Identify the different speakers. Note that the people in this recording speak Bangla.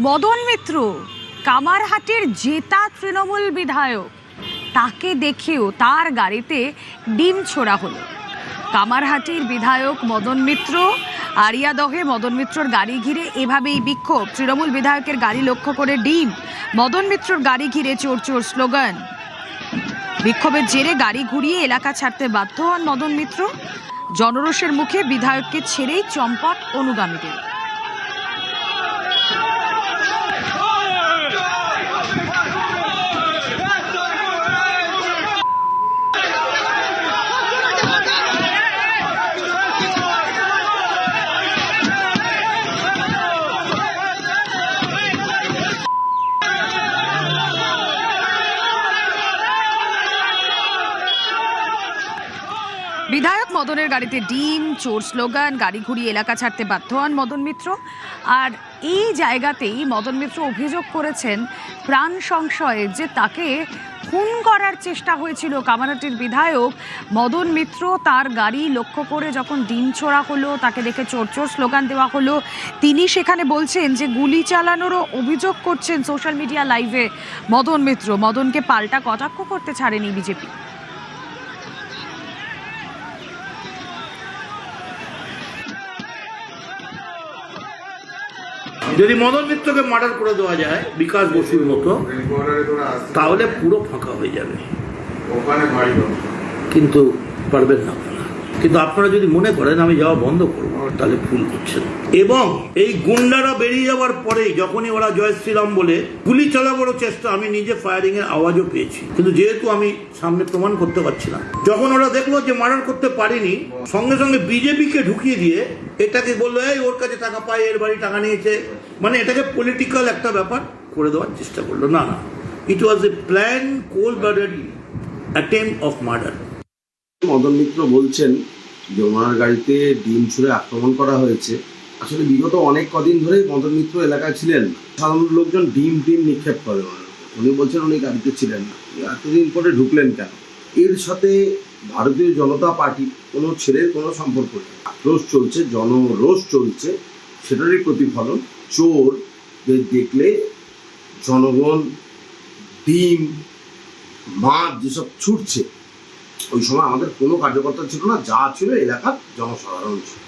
Speaker 1: মদন মিত্র কামারহাটির জেতা তৃণমূল বিধায়ক, তাকে দেখেও তার গাড়িতে ডিম ছোড়া হলো। কামারহাটির বিধায়ক মদন মিত্র আরিয়াদহে মদন মিত্রর গাড়ি ঘিরে এভাবেই বিক্ষোভ। তৃণমূল বিধায়কের গাড়ি লক্ষ্য করে ডিম, মদন মিত্রর গাড়ি ঘিরে চোর চোর স্লোগান। বিক্ষোভের জেরে গাড়ি ঘুরিয়ে এলাকা ছাড়তে বাধ্য হন মদন মিত্র। জনরোষের মুখে বিধায়ককে ছেড়েই চম্পট অনুগামীদের। বিধায়ক মদনের গাড়িতে ডিম, চোর স্লোগান, গাড়ি ঘুরিয়ে এলাকা ছাড়তে বাধ্য হন মদন মিত্র। আর এই জায়গাতেই মদন মিত্র অভিযোগ করেছেন প্রাণ সংশয়ে যে তাকে খুন করার চেষ্টা হয়েছিল। কামারহাটির বিধায়ক মদন মিত্র তার গাড়ি লক্ষ্য করে যখন ডিম ছোড়া হলো, তাকে দেখে চোর চোর স্লোগান দেওয়া হলো, তিনি সেখানে বলছেন যে গুলি চালানোরও অভিযোগ করছেন সোশ্যাল মিডিয়া লাইভে মদন মিত্র। মদনকে পাল্টা কটাক্ষ করতে ছাড়েনি বিজেপি।
Speaker 2: যদি মদন মিত্রকে মার্ডার করে দেওয়া যায় বিকাশ বসুর মতো, তাহলে পুরো ফাঁকা হয়ে যাবে, কিন্তু পারবেন না আপনারা। কিন্তু আপনারা যদি মনে করেন আমি যাওয়া বন্ধ করবো, তাহলে ভুল করছেন। এবং এই গুন্ডারা বেরিয়ে যাওয়ার পরেই যখনই ওরা জয় শ্রীরাম বলে গুলি চালাবারও চেষ্টা, আমি নিজে ফায়ারিং এর আওয়াজও পেয়েছি, কিন্তু যেহেতু আমি সামনে প্রমাণ করতে পারছি না, যখন ওরা দেখলো যে মার্ডার করতে পারিনি, সঙ্গে সঙ্গে বিজেপিকে ঢুকিয়ে দিয়ে এটাকে বললো এই ওর কাছে টাকা পায়, এর বাড়ি টাকা নিয়েছে, মানে এটাকে পলিটিক্যাল একটা ব্যাপার করে দেওয়ার চেষ্টা করলো। না, it was a plan, cold blooded attempt of murder.
Speaker 3: Madan Mitra বলছেন যে ওনার গাড়িতে ডিম ছুঁড়ে আক্রমণ করা হয়েছে। আসলে বিগত অনেক কদিন ধরেই মদন মিত্র এলাকায় ছিলেন, সাধারণ লোকজন ডিম নিক্ষেপ করে ওনার। উনি বলছেন উনি গাড়িতে ছিলেন না, এতদিন পরে ঢুকলেন কেন? এর সাথে ভারতীয় জনতা পার্টি কোনো ছেলের কোনো সম্পর্ক নেই। আক্রোশ চলছে, জনরোষ চলছে, সেটারই প্রতিফলন। চোর দেখলে জনগণ ডিম, মাছ যেসব ছুটছে, ওই সময় আমাদের কোনো কার্যকর্তা ছিল না, যা ছিল এলাকার জনসাধারণ ছিল।